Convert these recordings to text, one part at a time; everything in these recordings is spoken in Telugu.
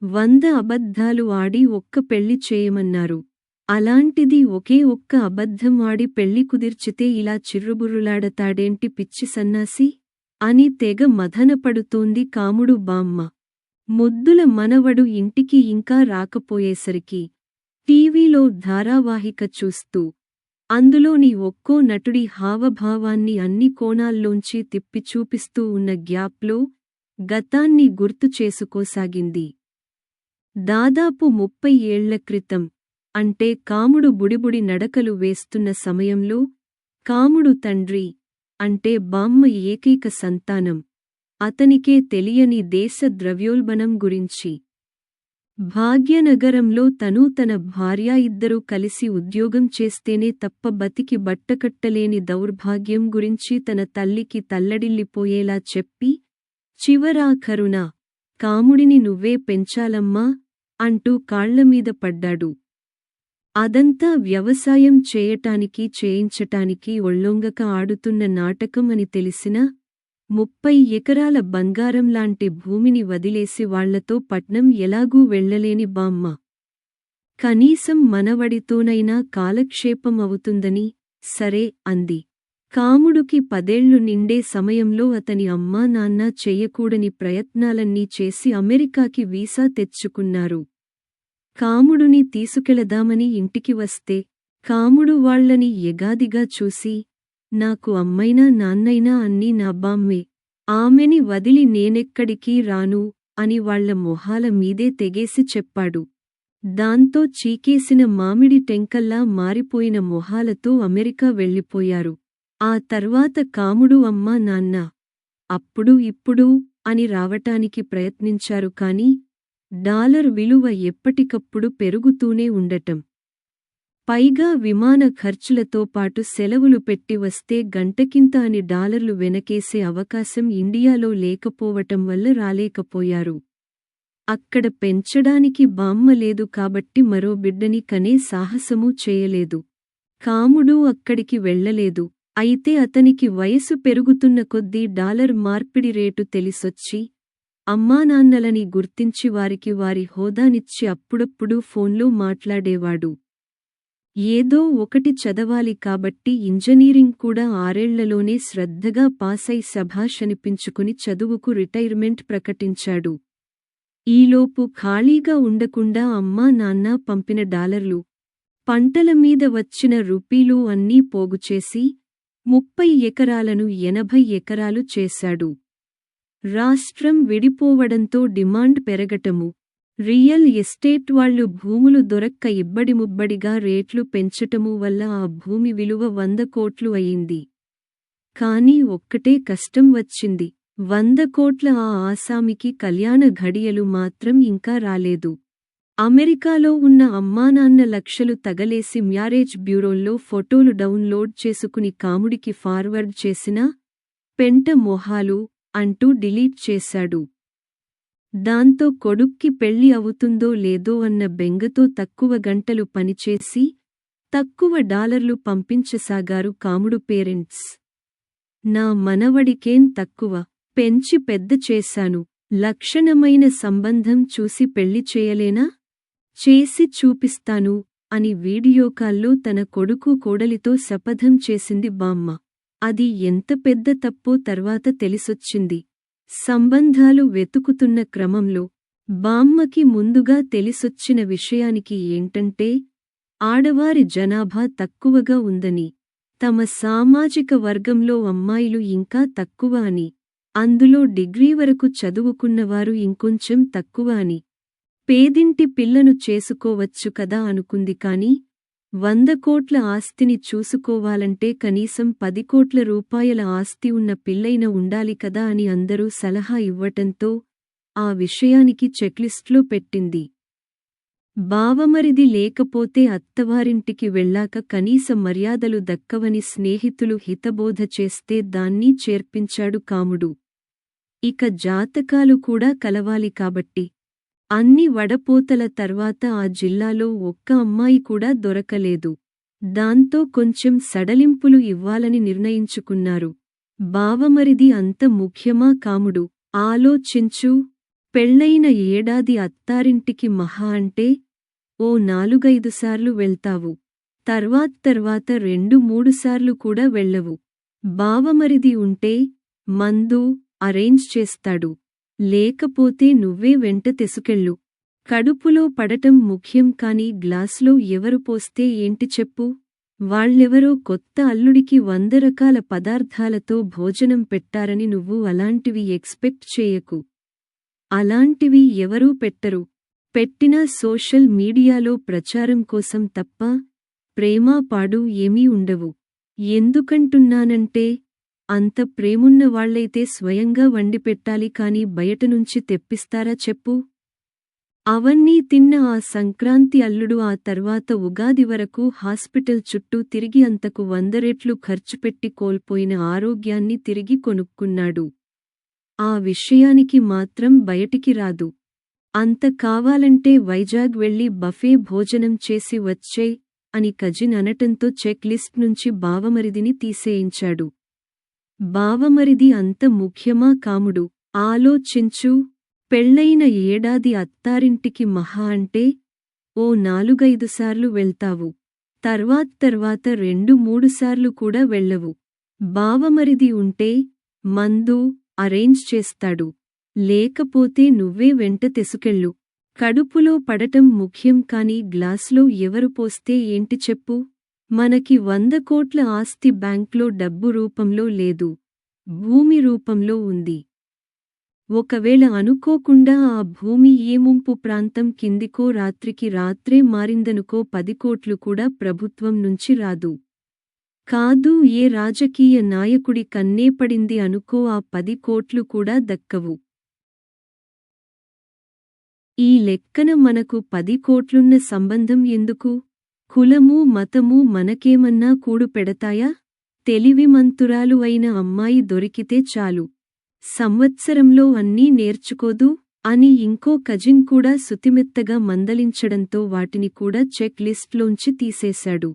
100 అబద్ధాలు ఆడి ఒక్క పెళ్లి చేయమన్నారు. అలాంటిది ఒకే ఒక్క అబద్ధం ఆడి పెళ్లి కుదిర్చితే ఇలా చిర్రుబుర్రులాడతాడేంటి పిచ్చి సన్నాసి అని తెగ మథనపడుతోంది కాముడు బామ్మ. ముద్దుల మనవడు ఇంటికి ఇంకా రాకపోయేసరికి టీవీలో ధారావాహిక చూస్తూ అందులోని ఒక్కో నటుడి హావభావాన్ని అన్ని కోణాల్లోంచి తిప్పి చూపిస్తూ ఉన్న గ్యాప్లో గతాన్ని గుర్తు చేసుకోసాగింది. దాదాపు 30 ఏళ్ల క్రితం, అంటే కాముడు బుడిబుడి నడకలు వేస్తున్న సమయంలో, కాముడు తండ్రి, అంటే బామ్మ ఏకైక సంతానం, అతనికే తెలియని దేశ ద్రవ్యోల్బణం గురించి. భాగ్యనగరంలో తనూ తన భార్య ఇద్దరూ కలిసి ఉద్యోగం చేస్తేనే తప్ప బతికి బట్టకట్టలేని దౌర్భాగ్యం గురించి తన తల్లికి తల్లడిల్లిపోయేలా చెప్పి, చివరాఖరున కాముడిని నువ్వే పెంచాలమ్మా అంటూ కాళ్లమీద పడ్డాడు. అదంతా వ్యవసాయం చేయటానికి చేయించటానికి ఒళ్ళొంగక ఆడుతున్న నాటకం అని తెలిసినా 30 ఎకరాల బంగారంలాంటి భూమిని వదిలేసి వాళ్లతో పట్నం ఎలాగూ వెళ్లలేని బామ్మ కనీసం మనవడితోనైనా కాలక్షేపం అవుతుందని సరే అంది. కాముడుకి 10 ఏళ్లు నిండే సమయంలో అతని అమ్మా నాన్న చెయ్యకూడని ప్రయత్నాలన్నీ చేసి అమెరికాకి వీసా తెచ్చుకున్నారు. కాముడుని తీసుకెళదామని ఇంటికి వస్తే కాముడు వాళ్లని ఎగాదిగా చూసి, నాకు అమ్మైనా నాన్నైనా అన్నీ నా బామ్మే, ఆమెని వదిలి నేనెక్కడికీ రాను అని వాళ్ల మొహాల మీదే తెగేసి చెప్పాడు. దాంతో చీకేసిన మామిడి టెంకల్లా మారిపోయిన మొహాలతో అమెరికా వెళ్ళిపోయారు. ఆ తర్వాత కాముడు అమ్మా నాన్న అప్పుడు ఇప్పుడు అని రావటానికి ప్రయత్నించారు కాని డాలర్ విలువ ఎప్పటికప్పుడు పెరుగుతూనే ఉండటం, పైగా విమాన ఖర్చులతో పాటు సెలవులు పెట్టి వస్తే గంటకింత అని డాలర్లు వెనకేసే అవకాశం ఇండియాలో లేకపోవటం వల్ల రాలేకపోయారు. అక్కడ పెంచడానికి బామ్మ లేదు కాబట్టి మరో బిడ్డని కనే సాహసమూ చేయలేదు. కాముడు అక్కడికి వెళ్లలేదు. అయితే అతనికి వయసు పెరుగుతున్న కొద్దీ డాలర్ మార్పిడి రేటు తెలిసొచ్చి, అమ్మానాన్నలని గుర్తించి వారికి వారి హోదానిచ్చి అప్పుడప్పుడు ఫోన్లో మాట్లాడేవాడు. ఏదో ఒకటి చదవాలి కాబట్టి ఇంజనీరింగ్ కూడా 6 ఏళ్లలోనే శ్రద్ధగా పాసై శభాష్ అనిపించుకుని చదువుకు రిటైర్మెంట్ ప్రకటించాడు. ఈలోపు ఖాళీగా ఉండకుండా అమ్మా నాన్న పంపిన డాలర్లు, పంటల మీద వచ్చిన రూపీలు అన్నీ పోగుచేసి 30 ఎకరాలను 80 ఎకరాలు చేశాడు. రాష్ట్రం విడిపోవడంతో డిమాండ్ పెరగటము, రియల్ ఎస్టేట్ వాళ్లు భూములు దొరక్క ఇబ్బడిముబ్బడిగా రేట్లు పెంచటము వల్ల ఆ భూమి విలువ 100 కోట్లు అయింది. కానీ ఒక్కటే కష్టం వచ్చింది. 100 కోట్ల ఆ ఆసామికి కళ్యాణ ఘడియలు మాత్రం ఇంకా రాలేదు. అమెరికాలో ఉన్న అమ్మానాన్న లక్షలు తగలేసి మ్యారేజ్ బ్యూరోల్లో ఫోటోలు డౌన్లోడ్ చేసుకుని కాముడికి ఫార్వర్డ్ చేసినా పెంట మొహాలు అంటూ డిలీట్ చేశాడు. దాంతో కొడుక్కి పెళ్లి అవుతుందో లేదో అన్న బెంగతో తక్కువ గంటలు పనిచేసి తక్కువ డాలర్లు పంపించసాగారు కాముడు పేరెంట్స్. నా మనవడికేం తక్కువ, పెంచి పెద్ద చేశాను, లక్షణమైన సంబంధం చూసి పెళ్లి చేయలేనా, చేసి చూపిస్తాను అని వీడియోకాల్లో తన కొడుకు కోడలితో శపథం చేసింది బామ్మ. అది ఎంత పెద్ద తప్పో తర్వాత తెలిసొచ్చింది. సంబంధాలు వెతుకుతున్న క్రమంలో బామ్మకి ముందుగా తెలిసొచ్చిన విషయానికి ఏంటంటే, ఆడవారి జనాభా తక్కువగా ఉందని, తమ సామాజిక వర్గంలో అమ్మాయిలు ఇంకా తక్కువ అని, అందులో డిగ్రీ వరకు చదువుకున్నవారు ఇంకొంచెం తక్కువ అని. పేదింటి పిల్లను చేసుకోవచ్చు కదా అనుకుంది కాని, 100 కోట్ల ఆస్తిని చూసుకోవాలంటే కనీసం 10 కోట్ల రూపాయల ఆస్తి ఉన్న పిల్లైన ఉండాలి కదా అని అందరూ సలహా ఇవ్వటంతో ఆ విషయానికి చెక్లిస్ట్లో పెట్టింది. బావమరిది లేకపోతే అత్తవారింటికి వెళ్ళాక కనీస మర్యాదలు దక్కవని స్నేహితులు హితబోధ చేస్తే దాన్ని చేర్పించాడు కాముడు. ఇక జాతకాలు కూడా కలవాలి కాబట్టి అన్ని వడపోతల తర్వాత ఆ జిల్లాలో ఒక్క అమ్మాయి కూడా దొరకలేదు. దాంతో కొంచెం సడలింపులు ఇవ్వాలని నిర్ణయించుకున్నారు. బావమరిది అంత ముఖ్యమా కాముడు, ఆలోచించు పెళ్ళైన ఏడాది అత్తారింటికి మహా అంటే ఓ 4-5 సార్లు వెళ్తావు. తర్వాత 2-3 సార్లు కూడా వెళ్ళవు. బావమరిది ఉంటే మందు అరేంజ్ చేస్తాడు. లేకపోతే నువ్వే వెంట తెసుకెళ్ళు. కడుపులో పడటం ముఖ్యం కాని గ్లాసులో ఎవరు పోస్తే ఏంటి చెప్పు. వాళ్ళెవరో కొత్త అల్లుడికి 100 రకాల పదార్థాలతో భోజనం పెట్టారని నువ్వు అలాంటివి ఎక్స్పెక్ట్ చేయకు. అలాంటివి ఎవరూ పెట్టరు. పెట్టినా సోషల్ మీడియాలో ప్రచారం కోసం తప్ప ప్రేమా పాడు ఏమీ ఉండవు. ఎందుకంటున్నానంటే అంత ప్రేమున్న వాళ్లైతే స్వయంగా వండిపెట్టాలి కాని బయటనుంచి తెప్పిస్తారా చెప్పు. అవన్నీ తిన్న ఆ సంక్రాంతి అల్లుడు ఆ తర్వాత ఉగాది వరకు హాస్పిటల్ చుట్టూ తిరిగి అంతకు 100 రెట్లు ఖర్చుపెట్టి కోల్పోయిన ఆరోగ్యాన్ని తిరిగి కొనుక్కున్నాడు. ఆ విషయానికి మాత్రం బయటికి రాదు. అంత కావాలంటే వైజాగ్ వెళ్లి బఫే భోజనం చేసి వచ్చేయ్ అని కజిన్ అనటంతో చెక్ లిస్ట్ నుంచి బావమరిదిని తీసేయించాడు. బావమరిది అంత ముఖ్యమా కాముడు? ఆలోచించు. పెళ్ళైన ఏడాది అత్తారింటికి మహా అంటే ఓ 4-5 సార్లు వెళ్తావు. తర్వాత 2-3 సార్లు కూడా వెళ్ళవు. బావమరిది ఉంటే మందు అరేంజ్ చేస్తాడు. లేకపోతే నువ్వే వెంట తెసుకెళ్ళు. కడుపులో పడటం ముఖ్యం కాని గ్లాసులో ఎవరు పోస్తే ఏంటి చెప్పు. మనకి 100 కోట్ల ఆస్తి బ్యాంక్లో డబ్బు రూపంలో లేదు, భూమి రూపంలో ఉంది. ఒకవేళ అనుకోకుండా ఆ భూమి ఏ ముంపు ప్రాంతం కిందికో రాత్రికి రాత్రే మారిందనుకో 10 కోట్లు కూడా ప్రభుత్వం నుంచి రాదు. కాదు ఏ రాజకీయ నాయకుడి కన్నేపడింది అనుకో ఆ 10 కోట్లు కూడా దక్కవు. ఈ లెక్కన మనకు 10 కోట్లున్న సంబంధం ఎందుకు? కులమూ మతమూ మనకేమన్నా కూడు పెడతాయా? తెలివిమంతురాలు అయిన అమ్మాయి దొరికితే చాలు. సంవత్సరంలో అన్నీ నేర్చుకోదు అని ఇంకో కజిన్ కూడా సుతిమెత్తగా మందలించడంతో వాటిని కూడా చెక్ లిస్ట్లోంచి తీసేశాడు.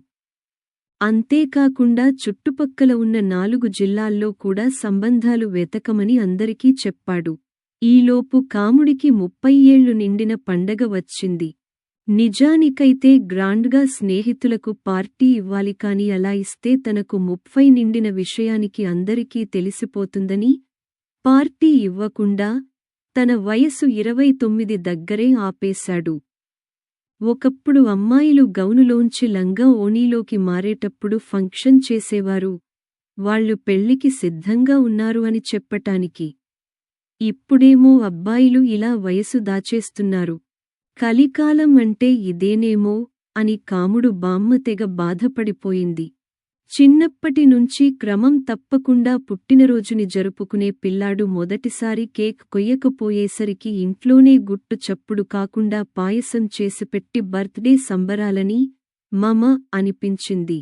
అంతేకాకుండా చుట్టుపక్కల ఉన్న 4 జిల్లాల్లో కూడా సంబంధాలు వెతకమని అందరికీ చెప్పాడు. ఈలోపు కాముడికి 30 ఏళ్లు నిండిన పండగ వచ్చింది. నిజానికైతే గ్రాండ్గా స్నేహితులకు పార్టీ ఇవ్వాలి కాని అలా ఇస్తే తనకు 30 నిండిన విషయానికి అందరికీ తెలిసిపోతుందని పార్టీ ఇవ్వకుండా తన వయసు 29 దగ్గరే ఆపేశాడు. ఒకప్పుడు అమ్మాయిలు గౌనులోంచి లంగా ఓణీలోకి మారేటప్పుడు ఫంక్షన్ చేసేవారు, వాళ్ళు పెళ్లికి సిద్ధంగా ఉన్నారు అని చెప్పటానికి. ఇప్పుడేమో అబ్బాయిలు ఇలా వయసు దాచేస్తున్నారు. కలికాలం అంటే ఇదేనేమో అని కాముడు బామ్మ తెగ బాధపడిపోయింది. చిన్నప్పటి నుంచి క్రమం తప్పకుండా పుట్టినరోజుని జరుపుకునే పిల్లాడు మొదటిసారి కేక్ కొయ్యకపోయేసరికి ఇంట్లోనే గుట్టు చప్పుడు కాకుండా పాయసం చేసిపెట్టి బర్త్డే సంబరాలని మమ అనిపించింది.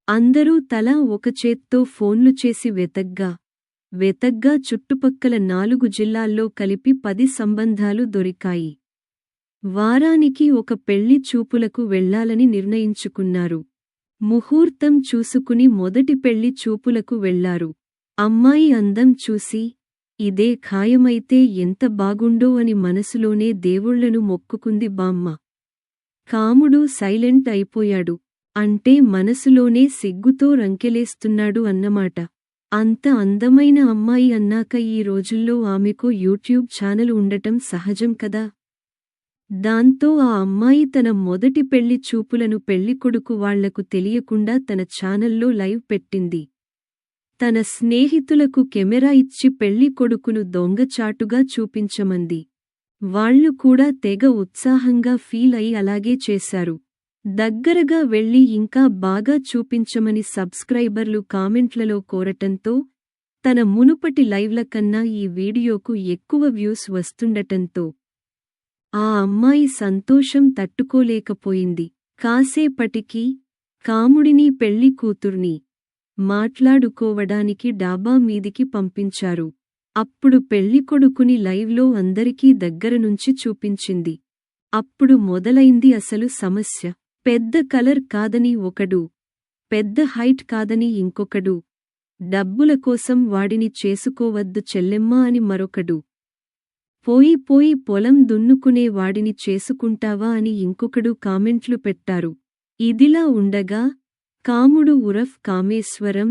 అందరూ తలా ఒక చేత్తో ఫోన్లు చేసి వెతగ్గా చుట్టుపక్కల 4 జిల్లాల్లో కలిపి 10 సంబంధాలు దొరికాయి. వారానికి ఒక పెళ్లి చూపులకు వెళ్లాలని నిర్ణయించుకున్నారు. ముహూర్తం చూసుకుని మొదటి పెళ్లి చూపులకు వెళ్లారు. అమ్మాయి అందం చూసి ఇదే ఖాయమైతే ఎంత బాగుండో అని మనసులోనే దేవుళ్లను మొక్కుకుంది బామ్మ. కాముడు సైలెంట్ అయిపోయాడు. అంటే మనసులోనే సిగ్గుతో రంకెలేస్తున్నాడు అన్నమాట. అంత అందమైన అమ్మాయి అన్నాక ఈ రోజుల్లో ఆమెకు యూట్యూబ్ ఛానల్ ఉండటం సహజం కదా. దాంతో ఆ అమ్మాయి తన మొదటి పెళ్లి చూపులను పెళ్లికొడుకు వాళ్లకు తెలియకుండా తన ఛానల్లో లైవ్ పెట్టింది. తన స్నేహితులకు కెమెరా ఇచ్చి పెళ్లికొడుకును దొంగచాటుగా చూపించమంది. వాళ్లు కూడా తెగ ఉత్సాహంగా ఫీల్ అయి అలాగే చేశారు. దగ్గరగా వెళ్లి ఇంకా బాగా చూపించమని సబ్స్క్రైబర్లు కామెంట్లలో కోరటంతో తన మునుపటి లైవ్ల కన్నా ఈ వీడియోకు ఎక్కువ వ్యూస్ వస్తుండటంతో ఆ అమ్మాయి సంతోషం తట్టుకోలేకపోయింది. కాసేపటికి కాముడిని పెళ్లి కూతుర్ని మాట్లాడుకోవడానికి డాబా మీదికి పంపించారు. అప్పుడు పెళ్లికొడుకుని లైవ్లో అందరికీ దగ్గరనుంచి చూపించింది. అప్పుడు మొదలైంది అసలు సమస్య. పెద్ద కలర్ కాదని ఒకడు, పెద్ద హైట్ కాదని ఇంకొకడు, డబ్బుల కోసం వాడిని చేసుకోవద్దు చెల్లెమ్మా అని మరొకడు. పోయి పోయి పొలం దున్నుకునే వాడిని చేసుకుంటావా అని ఇంకొకడు కామెంట్లు పెట్టారు. ఇదిలా ఉండగా కాముడు ఉరఫ్ కామేశ్వరం,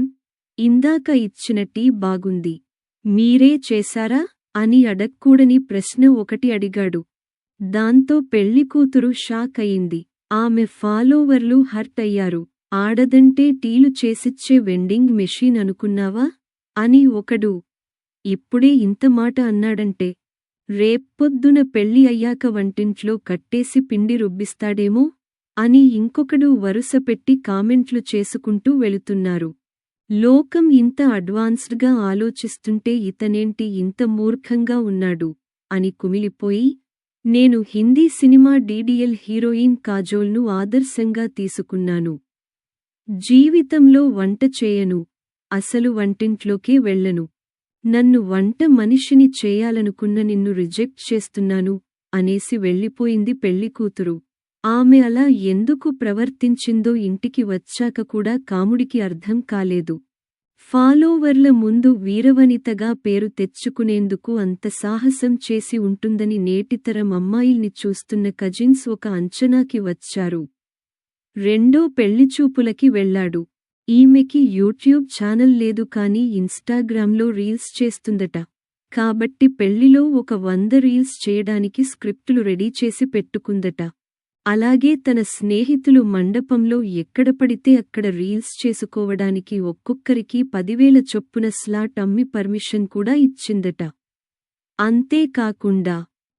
ఇందాక ఇచ్చిన టీ బాగుంది, మీరే చేశారా అని అడక్కూడని ప్రశ్న ఒకటి అడిగాడు. దాంతో పెళ్లికూతురు షాక్ అయింది. ఆమె ఫాలోవర్లు హర్ట్ అయ్యారు. ఆడదంటే టీలు చేసిచ్చే వెండింగ్ మెషీన్ అనుకున్నావా అని ఒకడు. ఇప్పుడే ఇంత మాట అన్నాడంటే రేప్పొద్దున పెళ్లి అయ్యాక వంటింట్లో కట్టేసి పిండి రుబ్బిస్తాడేమో అని ఇంకొకడు వరుసపెట్టి కామెంట్లు చేసుకుంటూ వెళుతున్నారు. లోకం ఇంత అడ్వాన్స్డ్గా ఆలోచిస్తుంటే ఇతనేంటి ఇంత మూర్ఖంగా ఉన్నాడు అని కుమిలిపోయి, నేను హిందీ సినిమా డీడీఎల్ హీరోయిన్ కాజోల్ను ఆదర్శంగా తీసుకున్నాను. జీవితంలో వంట చేయను, అసలు వంటింట్లోకే వెళ్ళను. నన్ను వంట మనిషిని చేయాలనుకున్న నిన్ను రిజెక్ట్ చేస్తున్నాను అనేసి వెళ్ళిపోయింది పెళ్లికూతురు. ఆమె అలా ఎందుకు ప్రవర్తించిందో ఇంటికి వచ్చాక కూడా కాముడికి అర్థం కాలేదు. ఫాలోవర్ల ముందు వీరవనితగా పేరు తెచ్చుకునేందుకు అంత సాహసం చేసి ఉంటుందని నేటితరం అమ్మాయిల్ని చూస్తున్న కజిన్స్ ఒక అంచనాకి వచ్చారు. రెండో పెళ్లిచూపులకి వెళ్లాడు. ఈమెకి యూట్యూబ్ ఛానల్ లేదు కానీ ఇన్స్టాగ్రామ్లో రీల్స్ చేస్తుందట. కాబట్టి పెళ్లిలో ఒక 100 రీల్స్ చేయడానికి స్క్రిప్టులు రెడీ చేసి పెట్టుకుందట. అలాగే తన స్నేహితులు మండపంలో ఎక్కడ పడితే అక్కడ రీల్స్ చేసుకోవడానికి ఒక్కొక్కరికి 10,000 చొప్పున స్లాట్ అమ్మి పర్మిషన్ కూడా ఇచ్చిందట. అంతేకాకుండా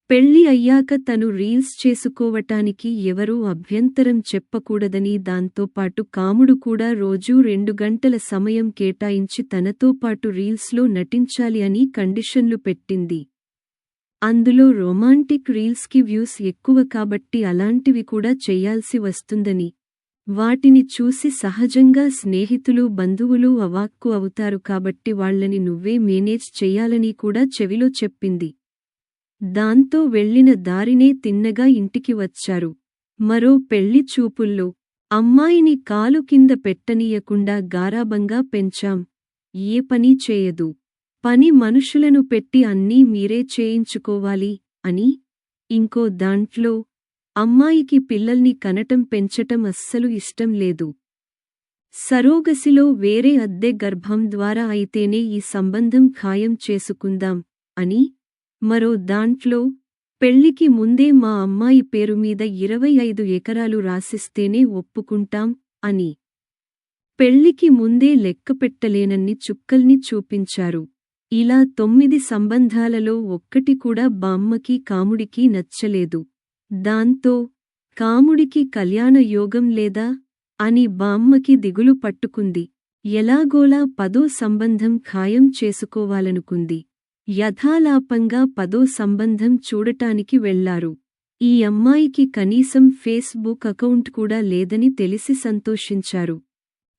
పెళ్లి అయ్యాక తను రీల్స్ చేసుకోవటానికి ఎవరూ అభ్యంతరం చెప్పకూడదని, దాంతోపాటు కాముడు కూడా రోజూ 2 గంటల సమయం కేటాయించి తనతో పాటు రీల్స్లో నటించాలి అని కండిషన్లు పెట్టింది. అందులో రొమాంటిక్ రీల్స్కి వ్యూస్ ఎక్కువ కాబట్టి అలాంటివి కూడా చెయ్యాల్సి వస్తుందని, వాటిని చూసి సహజంగా స్నేహితులు బంధువులు అవాక్కు అవుతారు కాబట్టి వాళ్లని నువ్వే మేనేజ్ చెయ్యాలని కూడా చెవిలో చెప్పింది. దాంతో వెళ్ళిన దారినే తిన్నగా ఇంటికి వచ్చారు. మరో పెళ్లి చూపుల్లో అమ్మాయిని కాలు కింద పెట్టనీయకుండా గారాబంగా పెంచాం, ఏ పని చేయదు, పని మనుషులను పెట్టి అన్నీ మీరే చేయించుకోవాలి అని. ఇంకో దాంట్లో అమ్మాయికి పిల్లల్ని కనటం పెంచటం అస్సలు ఇష్టం లేదు. సరోగసిలో వేరే అద్దె గర్భం ద్వారా అయితేనే ఈ సంబంధం ఖాయం చేసుకుందాం అని. మరో దాంట్లో పెళ్లికి ముందే మా అమ్మాయి పేరు మీద 25 ఎకరాలు రాసిస్తేనే ఒప్పుకుంటాం అని. పెళ్లికి ముందే లెక్కపెట్టలేనన్ని చుక్కల్ని చూపించారు. ఇలా 9 సంబంధాలలో ఒక్కటి కూడా బామ్మకి కాముడికి నచ్చలేదు. దాంతో కాముడికి కళ్యాణ యోగం లేదా అని బామ్మకి దిగులు పట్టుకుంది. ఎలాగోలా 10వ సంబంధం ఖాయం చేసుకోవాలనుకుంది. యథాలాపంగా 10వ సంబంధం చూడటానికి వెళ్లారు. ఈ అమ్మాయికి కనీసం ఫేస్బుక్ అకౌంట్ కూడా లేదని తెలిసి సంతోషించారు.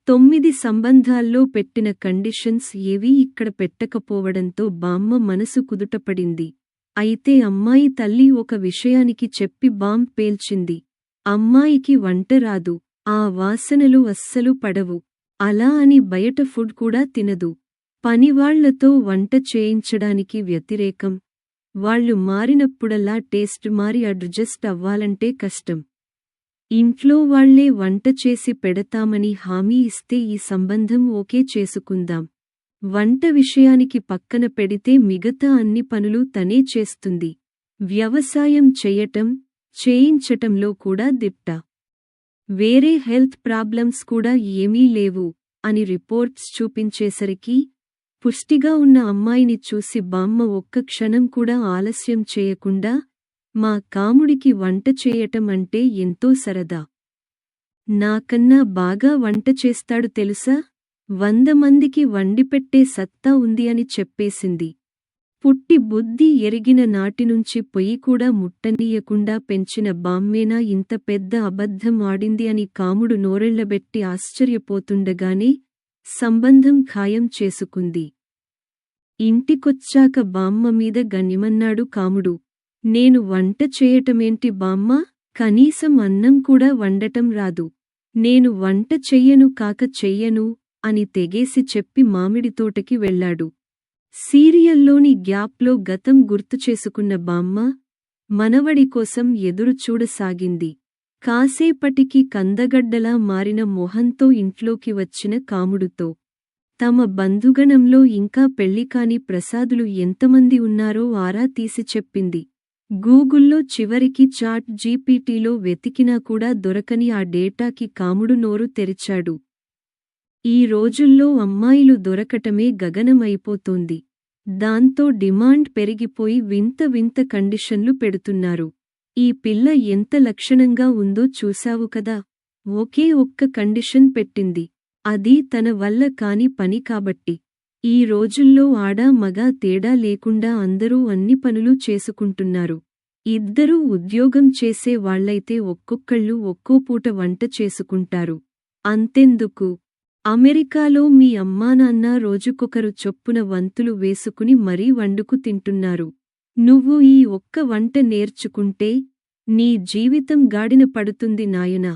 9 సంబంధాల్లో పెట్టిన కండిషన్స్ ఏవీ ఇక్కడ పెట్టకపోవడంతో బామ్మ మనసు కుదుటపడింది. అయితే అమ్మాయి తల్లి ఒక విషయానికి చెప్పి బాంబ్ పేల్చింది. అమ్మాయికి వంట రాదు, ఆ వాసనలు అస్సలు పడవు, అలా అని బయట ఫుడ్ కూడా తినదు. పనివాళ్లతో వంట చేయించడానికి వ్యతిరేకం. వాళ్లు మారినప్పుడల్లా టేస్ట్ మారి అడ్జస్ట్ అవ్వాలంటే కష్టం. ఇంట్లో వాళ్లే వంట చేసి పెడతామని హామీ ఇస్తే ఈ సంబంధం ఓకే చేసుకుందాం. వంట విషయానికి పక్కన పెడితే మిగతా అన్ని పనులు తనే చేస్తుంది. వ్యవసాయం చేయించటంలో కూడా దిట్ట. వేరే హెల్త్ ప్రాబ్లమ్స్ కూడా ఏమీ లేవు అని రిపోర్ట్స్ చూపించేసరికి పుష్టిగా ఉన్న అమ్మాయిని చూసి బామ్మ ఒక్క క్షణం కూడా ఆలస్యం చేయకుండా, మా కాముడికి వంట చేయటం అంటే ఎంతో సరదా, నాకన్నా బాగా వంట చేస్తాడు తెలుసా, 100 మందికి వండిపెట్టే సత్తా ఉంది అని చెప్పేసింది. పుట్టి బుద్ధి ఎరిగిన నాటినుంచి పొయ్యి కూడా ముట్టనీయకుండా పెంచిన బామ్మేనా ఇంత పెద్ద అబద్ధం ఆడింది అని కాముడు నోరెళ్లబెట్టి ఆశ్చర్యపోతుండగానే సంబంధం ఖాయం చేసుకుంది. ఇంటికొచ్చాక బామ్మ మీద గన్నిమన్నాడు కాముడు. నేను వంట చేయటమేంటి బామ్మ, కనీసం అన్నం కూడా వండటం రాదు, నేను వంట చెయ్యను కాక చెయ్యను అని తెగేసి చెప్పి మామిడి తోటకి వెళ్లాడు. సీరియల్లోని గ్యాప్లో గతం గుర్తుచేసుకున్న బామ్మ, మనవడి కోసం ఎదురు చూడసాగింది. కాసేపటికి కందగడ్డలా మారిన మొహంతో ఇంట్లోకి వచ్చిన కాముడుతో తమ బంధుగణంలో ఇంకా పెళ్లికాని ప్రసాదులు ఎంతమంది ఉన్నారో ఆరా తీసి చెప్పింది. గూగుల్లో చివరికి చాట్ జీపీటీలో వెతికినా కూడా దొరకని ఆ డేటాకి కాముడు నోరు తెరిచాడు. ఈ రోజుల్లో అమ్మాయిలు దొరకటమే గగనమైపోతోంది. దాంతో డిమాండ్ పెరిగిపోయి వింత వింత కండిషన్లు పెడుతున్నారు. ఈ పిల్ల ఎంత లక్షణంగా ఉందో చూశావు కదా. ఒకే ఒక్క కండిషన్ పెట్టింది. అది తన వల్ల కాని పని కాబట్టి. ఈ రోజుల్లో ఆడా మగా తేడా లేకుండా అందరూ అన్ని పనులు చేసుకుంటున్నారు. ఇద్దరూ ఉద్యోగం చేసే వాళ్లైతే ఒక్కొక్కళ్ళు ఒక్కో పూట వంట చేసుకుంటారు. అంతెందుకు, అమెరికాలో మీ అమ్మానాన్న రోజుకొకరు చొప్పున వంతులు వేసుకుని మరీ వండుకు తింటున్నారు. నువ్వు ఈ ఒక్క వంట నేర్చుకుంటే నీ జీవితం గాడిన పడుతుంది నాయనా.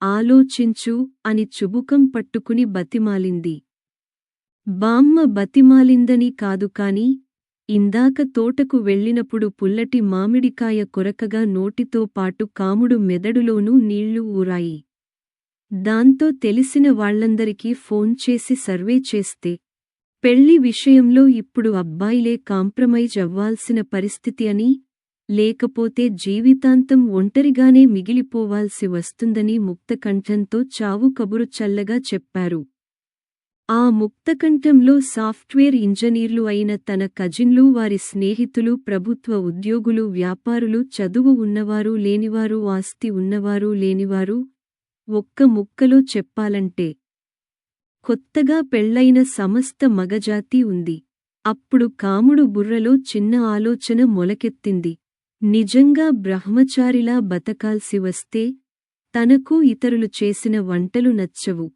ఆలోచించు అని చుబుకం పట్టుకుని బతిమాలింది. బామ్మ బతిమాలిందని కాదు కాని, ఇందాక తోటకు వెళ్ళినప్పుడు పుల్లటి మామిడికాయ కొరకగా నోటితో పాటు కాముడు మెదడులోనూ నీళ్లు ఊరాయి. దాంతో తెలిసిన వాళ్లందరికీ ఫోన్ చేసి సర్వే చేస్తే, పెళ్లి విషయంలో ఇప్పుడు అబ్బాయిలే కాంప్రమైజ్ అవ్వాల్సిన పరిస్థితి అని, లేకపోతే జీవితాంతం ఒంటరిగానే మిగిలిపోవాల్సి వస్తుందని ముక్తకంఠంతో చావు కబురు చల్లగా చెప్పారు. ఆ ముక్తకంఠంలో సాఫ్ట్వేర్ ఇంజనీర్లు అయిన తన కజిన్లు, వారి స్నేహితులు, ప్రభుత్వ ఉద్యోగులు, వ్యాపారులు, చదువు ఉన్నవారు లేనివారు, ఆస్తి ఉన్నవారు లేనివారు, ఒక్క ముక్కలో చెప్పాలంటే కొత్తగా పెళ్లైన సమస్త మగజాతి ఉంది. అప్పుడు కాముడు బుర్రలో చిన్న ఆలోచన మొలకెత్తింది. నిజంగా బ్రహ్మచారిలా బతకాల్సి వస్తే తనకు ఇతరులు చేసిన వంటలు నచ్చవు.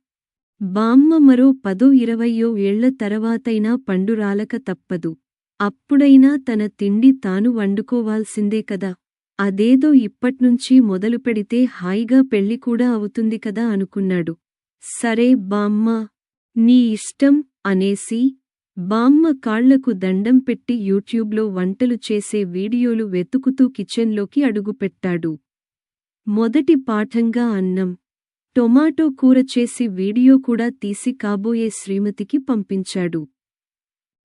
బామ్మ మరో 10-20 ఏళ్ల తర్వాతైనా పండురాలక తప్పదు. అప్పుడైనా తన తిండి తాను వండుకోవాల్సిందే కదా. అదేదో ఇప్పట్నుంచి మొదలుపెడితే హాయిగా పెళ్లి కూడా అవుతుంది కదా అనుకున్నాడు. సరే బామ్మా, నీ ఇష్టం అనేసి బామ్మ కాళ్లకు దండం పెట్టి యూట్యూబ్లో వంటలు చేసే వీడియోలు వెతుకుతూ కిచెన్లోకి అడుగుపెట్టాడు. మొదటి పాఠంగా అన్నం, టొమాటో కూర చేసి వీడియో కూడా తీసి కాబోయే శ్రీమతికి పంపించాడు.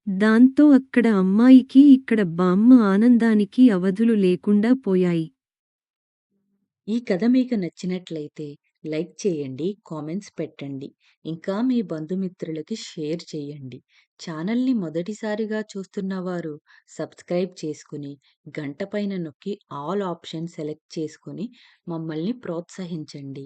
దాంతో అక్కడ అమ్మాయికి ఇక్కడ బామ్మ ఆనందానికి అవధులు లేకుండా పోయాయి. ఈ కథ మీకు నచ్చినట్లయితే లైక్ చేయండి, కామెంట్స్ పెట్టండి. ఇంకా మీ బంధుమిత్రులకి షేర్ చేయండి. ఛానల్ని మొదటిసారిగా చూస్తున్నవారు సబ్స్క్రైబ్ చేసుకుని గంట పైన నొక్కి ఆల్ ఆప్షన్ సెలెక్ట్ చేసుకుని మమ్మల్ని ప్రోత్సహించండి.